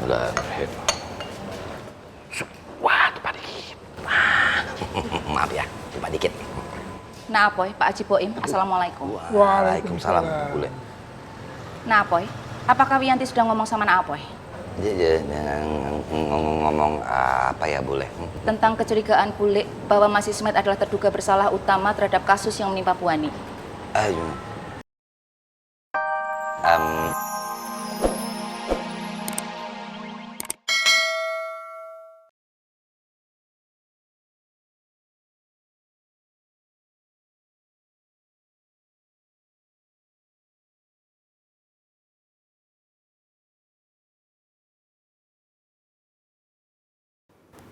Bismillahirrahmanirrahim. Wah, lupa dikit. Maaf ya, lupa dikit. Nah, Apoy, Pak Haji Boim, Assalamualaikum. Waalaikumsalam. Boleh. Nah, Apoy, apakah Wiyanti sudah ngomong sama Nak Apoy? Ngomong apa ya, boleh? Tentang kecurigaan Bule bahwa Mas Ismet adalah terduga bersalah utama terhadap kasus yang menimpa Bu Ani.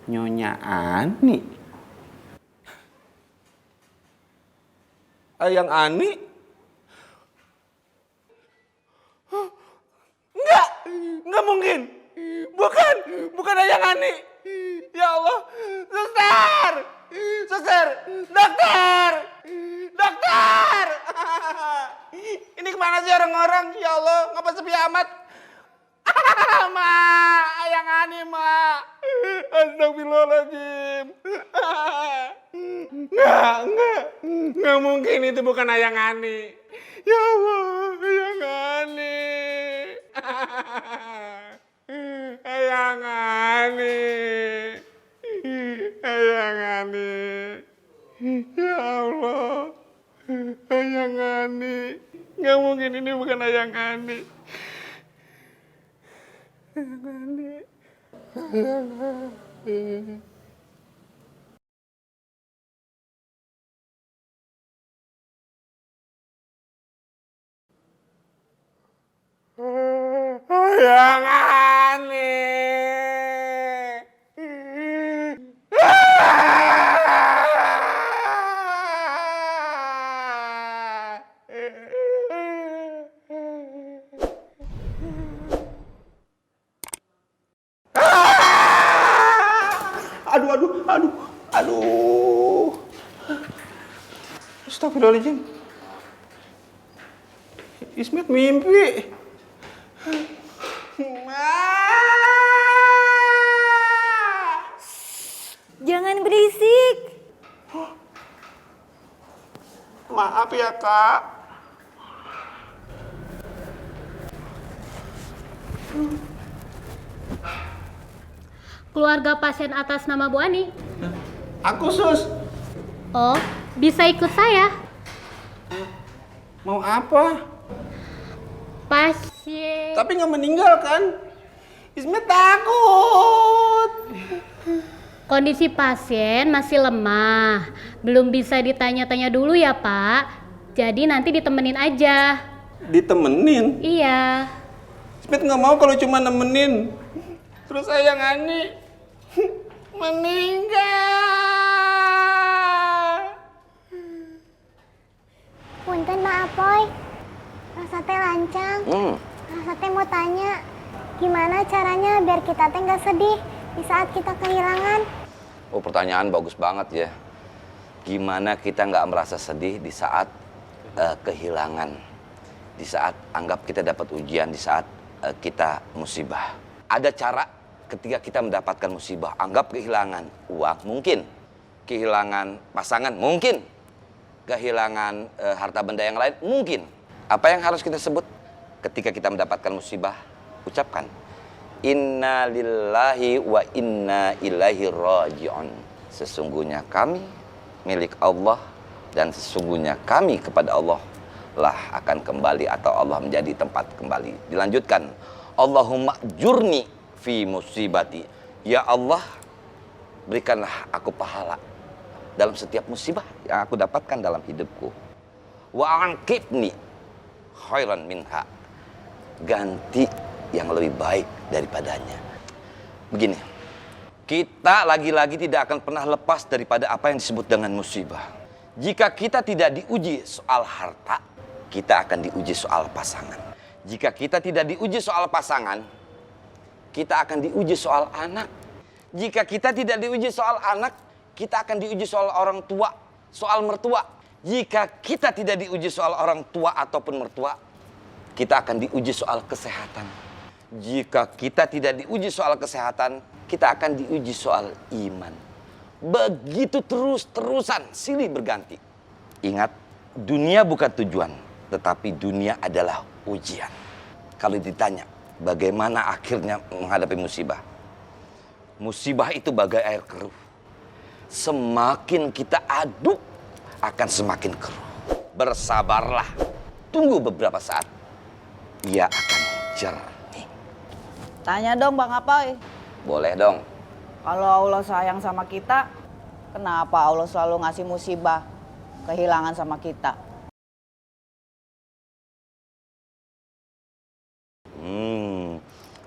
Nyonya Ani. Ayang Ani? Enggak mungkin. Bukan Ayang Ani. Ya Allah, suster, dokter. Ini kemana sih orang-orang? Ya Allah, ngapa sepi amat? Ma, Ayang Ani, Ma. Astagfirullahaladzim. Enggak mungkin itu bukan Ayang Ani. Ya Allah, Ayang Ani. Ayang Ani. Ayang Ani. Ya Allah. Ayang Ani. Enggak mungkin ini bukan Ayang Ani. Ayang Ani. Ayang Ani. Ayang Ani. Aduh. Astagfirullahaladzim. Ismet mimpi. Jangan berisik. Maaf ya, Kak. Keluarga pasien atas nama Bu Ani. Aku, Sus. Oh, bisa ikut saya. Mau apa? Pasien. Tapi nggak meninggal kan? Ismet takut. Kondisi pasien masih lemah. Belum bisa ditanya-tanya dulu ya, Pak. Jadi nanti ditemenin aja. Ditemenin? Iya. Ismet nggak mau kalau cuma nemenin. Terus Ayang Ani meninggal. Punten Mak Apoy. Rasa teh lancang. Rasa teh mau tanya, gimana caranya biar kita teh nggak sedih di saat kita kehilangan? Oh, pertanyaan bagus banget ya. Gimana kita nggak merasa sedih di saat kehilangan, di saat anggap kita dapat ujian, di saat kita musibah. Ada cara ketika kita mendapatkan musibah, anggap kehilangan uang mungkin, kehilangan pasangan mungkin, kehilangan harta benda yang lain mungkin. Apa yang harus kita sebut ketika kita mendapatkan musibah? Ucapkan inna lillahi wa inna ilaihi raji'un. Sesungguhnya kami milik Allah dan sesungguhnya kami kepada Allah lah akan kembali atau Allah menjadi tempat kembali. Dilanjutkan, Allahumma jurni fi musibati. Ya Allah, berikanlah aku pahala dalam setiap musibah yang aku dapatkan dalam hidupku. Wa anqibni khairan minha. Ganti yang lebih baik daripadanya. Begini, kita lagi-lagi tidak akan pernah lepas daripada apa yang disebut dengan musibah. Jika kita tidak diuji soal harta, kita akan diuji soal pasangan. Jika kita tidak diuji soal pasangan, kita akan diuji soal anak. Jika kita tidak diuji soal anak, kita akan diuji soal orang tua, soal mertua. Jika kita tidak diuji soal orang tua ataupun mertua, kita akan diuji soal kesehatan. Jika kita tidak diuji soal kesehatan, kita akan diuji soal iman. Begitu terus-terusan, silih berganti. Ingat, dunia bukan tujuan, tetapi dunia adalah ujian. Kalau ditanya, bagaimana akhirnya menghadapi musibah? Musibah itu bagai air keruh. Semakin kita aduk, akan semakin keruh. Bersabarlah, tunggu beberapa saat. Ia akan jernih. Tanya dong Bang Apoy, Boleh dong. kalau Allah sayang sama kita, kenapa Allah selalu ngasih musibah, kehilangan sama kita?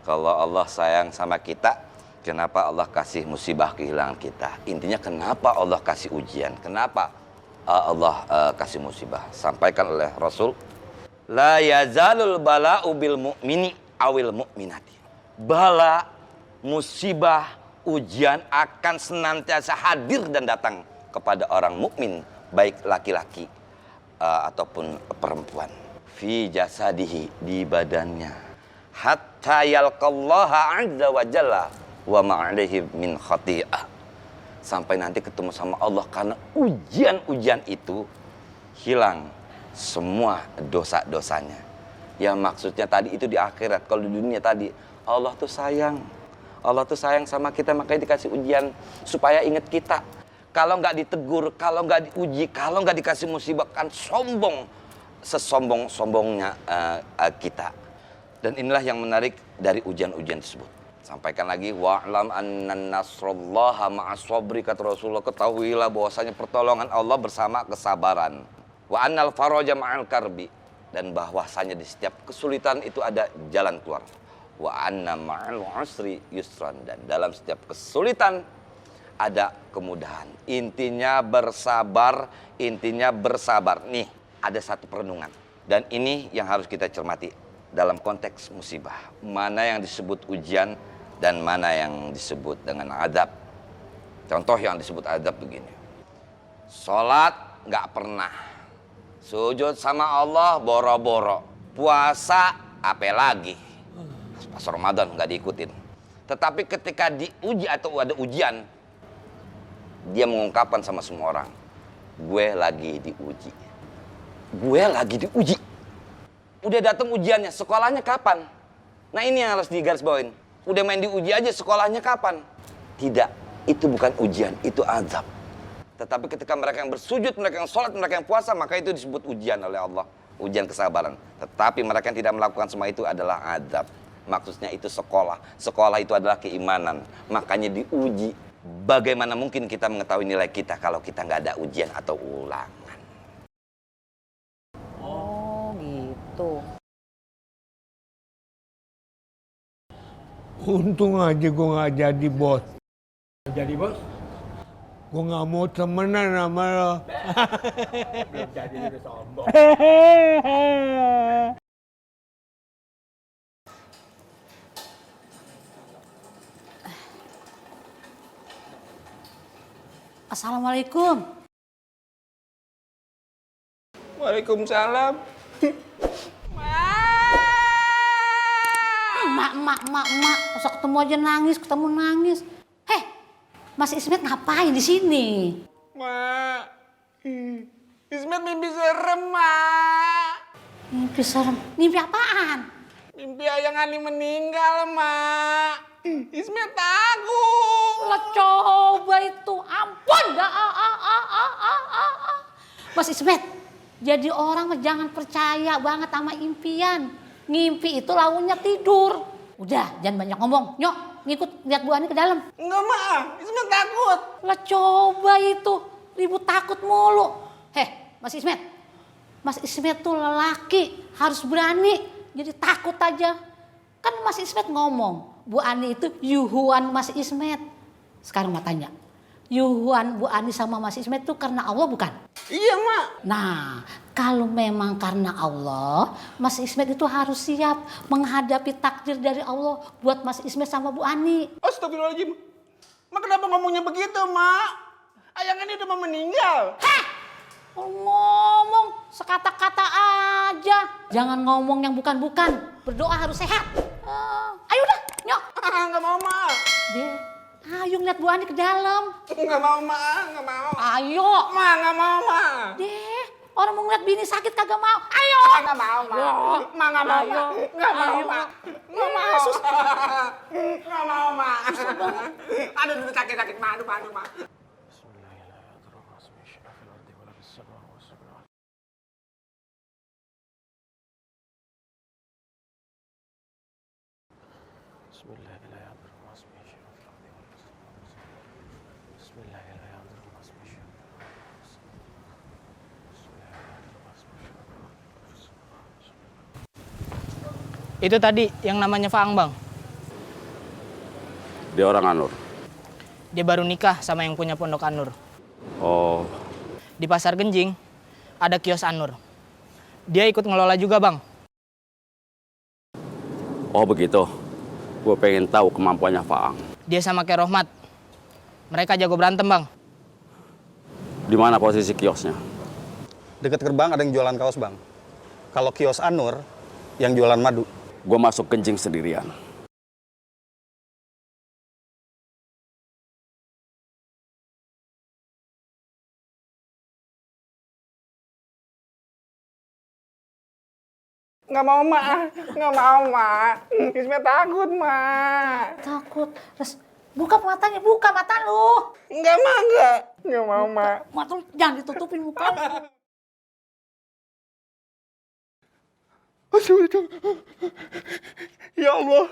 Kalau Allah sayang sama kita, kenapa Allah kasih musibah kehilangan kita? Intinya kenapa Allah kasih ujian? Kenapa Allah kasih musibah? Sampaikan oleh Rasul, la yazalul bala'u bil mu'mini awil mu'minati. Bala, musibah, ujian akan senantiasa hadir dan datang kepada orang mukmin, baik laki-laki ataupun perempuan. Fi jasadihi, di badannya, hatta yalqallaha azza wa jalla wa ma'alaihi min khati'ah. Sampai nanti ketemu sama Allah, karena ujian-ujian itu hilang semua dosa-dosanya. Ya maksudnya tadi itu di akhirat. Kalau di dunia tadi, Allah tuh sayang. Allah tuh sayang sama kita, makanya dikasih ujian supaya ingat kita. Kalau nggak ditegur, kalau nggak diuji, kalau nggak dikasih musibah, kan sombong, sesombong-sombongnya kita. Dan inilah yang menarik dari ujian-ujian tersebut. Sampaikan lagi, wa'lam annan nasrallaha ma'as sabri, kata Rasulullah, ketahuilah bahwasanya pertolongan Allah bersama kesabaran. Wa annal faraja ma'al karbi, dan bahwasanya di setiap kesulitan itu ada jalan keluar. Wa anna ma'al usri yusran, dan dalam setiap kesulitan ada kemudahan. Intinya bersabar, intinya bersabar. Nih, ada satu perenungan. Dan ini yang harus kita cermati dalam konteks musibah. Mana yang disebut ujian dan mana yang disebut dengan azab. Contoh yang disebut azab begini. Sholat nggak pernah. Sujud sama Allah boro-boro. Puasa apa lagi? Pas Ramadan nggak diikutin. Tetapi ketika diuji atau ada ujian, dia mengungkapkan sama semua orang, gue lagi diuji. Gue lagi diuji. Udah datang ujiannya, sekolahnya kapan? Nah ini yang harus digarisbawain. Udah main diuji aja, sekolahnya kapan? Tidak, itu bukan ujian, itu azab. Tetapi ketika mereka yang bersujud, mereka yang sholat, mereka yang puasa, maka itu disebut ujian oleh Allah. Ujian kesabaran. Tetapi mereka yang tidak melakukan semua itu adalah azab. Maksudnya itu sekolah. Sekolah itu adalah keimanan. Makanya diuji. Bagaimana mungkin kita mengetahui nilai kita kalau kita nggak ada ujian atau ulangan? Oh gitu. Untung aja gue nggak jadi bos. Jadi bos? Gue nggak mau temenan sama lo. Belum jadi udah sombong. Assalamualaikum. Waalaikumsalam. Mak, masa ketemu aja nangis, Heh, Mas Ismet ngapain di sini? Mak, Ismet mimpi serem, Mak. Mimpi serem, mimpi apaan? Mimpi Ayang Ani meninggal, Mak. Ismet takut. Lah coba itu, ampun dah. Mas Ismet, jadi orang mah jangan percaya banget sama impian. Ngimpi itu lawannya tidur. Udah, jangan banyak ngomong. Nyok, ngikut lihat Bu Ani ke dalam. Enggak, Mak. Ismet takut. Lah coba itu, ribut takut mulu. Heh, Mas Ismet. Mas Ismet tuh lelaki, harus berani. Jadi takut aja. Kan Mas Ismet ngomong, Bu Ani itu yuhuan Mas Ismet. Sekarang mau tanya, yuhuan Bu Ani sama Mas Ismet tuh karena Allah bukan? Iya, Mak. Nah, kalau memang karena Allah, Mas Ismet itu harus siap menghadapi takdir dari Allah buat Mas Ismet sama Bu Ani. Astagfirullahaladzim. Mak kenapa ngomongnya begitu, Mak? Ayang Ani udah mau meninggal. Hah! Ngomong sekata-kata aja. Jangan ngomong yang bukan-bukan. Berdoa harus sehat. nggak mau, Ma. Deh, ayo ngeliat Bu Ani ke dalam. Nggak mau, Ma, nggak mau. Ayo. Ma, nggak mau, Ma. Deh, orang mau ngeliat bini sakit kagak mau. Ayo. Nggak mau, Ma. Ma, nggak mau, Ma. Nggak mau, Ma. Nggak mau. Nggak mau, Ma. Aduh, sakit, Ma. Aduh, Ma. Itu tadi yang namanya Faang, Bang. Dia orang Anur. Dia baru nikah sama yang punya pondok Anur. Oh, Di Pasar Genjing ada kios Anur. Dia ikut ngelola juga, Bang. oh begitu. Gue pengen tahu kemampuannya Faang. Dia sama kayak Rohmat. Mereka jago berantem, Bang. Di mana posisi kiosnya? Dekat gerbang ada yang jualan kaos, Bang. Kalau kios Anur, yang jualan madu. Gue masuk kencing sendirian. Nggak mau, Ma. Nggak mau, Ma. Ismet takut, Ma. Takut. Terus buka matanya, buka mata lu. Nggak, Ma, nggak. Nggak mau, Ma. Mata lu jangan ditutupin muka lu. Ya Allah,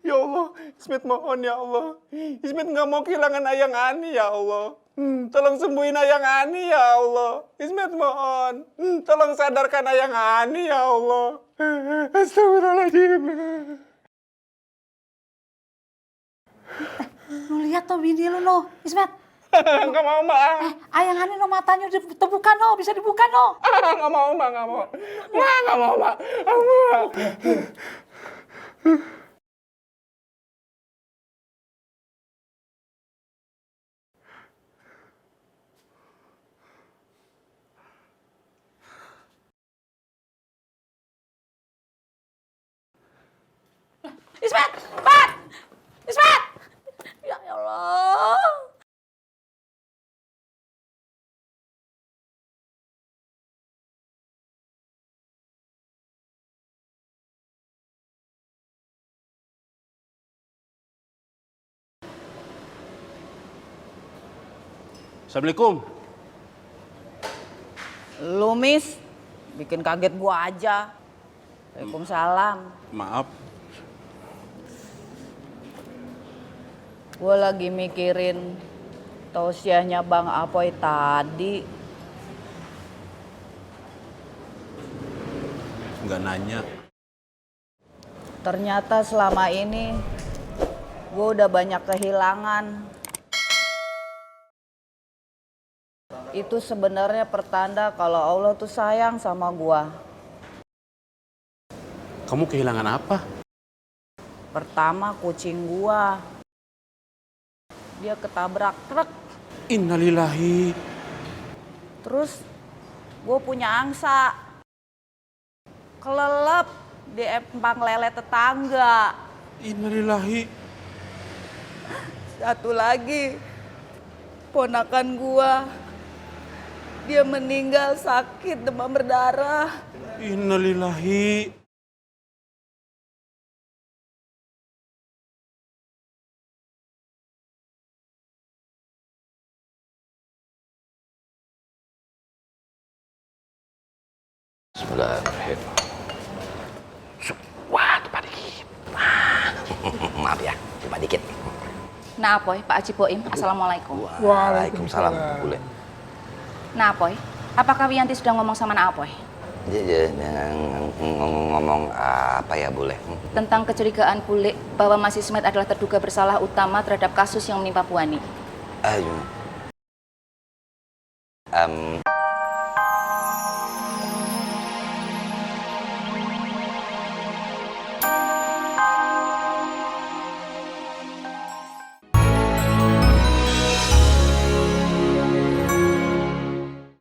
ya Allah, Ismet mohon ya Allah. Ismet nggak mau kehilangan Ayang Ani ya Allah. Tolong sembuhin Ayang Ani ya Allah. Ismet mohon, tolong sadarkan Ayang Ani ya Allah. Astagfirullahaladzim. Lu lihat tuh bini lu no, Ismet. Nggak mau, Ma. Ayang Ani no matanya udah terbuka no, bisa dibuka no. Nggak mau, Ma, nggak mau. Ma, nggak mau, Ma. Ismet, Pat! Ismet! Ya Allah. Assalamualaikum. Lu, Miss, bikin kaget gua aja. Waalaikumsalam. Maaf. Gua lagi mikirin tausiahnya Bang Apoy tadi. Nggak nanya. Ternyata selama ini gua udah banyak kehilangan. Itu sebenarnya pertanda kalau Allah tuh sayang sama gua. Kamu kehilangan apa? Pertama kucing gua. Dia ketabrak truk. Innalillahi. Terus gua punya angsa. Kelelep di empang lele tetangga. Innalillahi. Satu lagi, ponakan gua. Dia meninggal sakit demam berdarah. Innalillahi. Bismillahirrahmanirrahim. Wah, lupa dikit. Maaf ya, lupa dikit. Nah, Apoy, Pak Haji Boim, Assalamualaikum. Waalaikumsalam, Bule. Nah, Apoy, apakah Wiyanti sudah ngomong sama Nak Apoy? Ngomong apa ya, Bule? Tentang kecurigaan Bule bahwa Mas Ismet adalah terduga bersalah utama terhadap kasus yang menimpa Bu Ani. Ayo.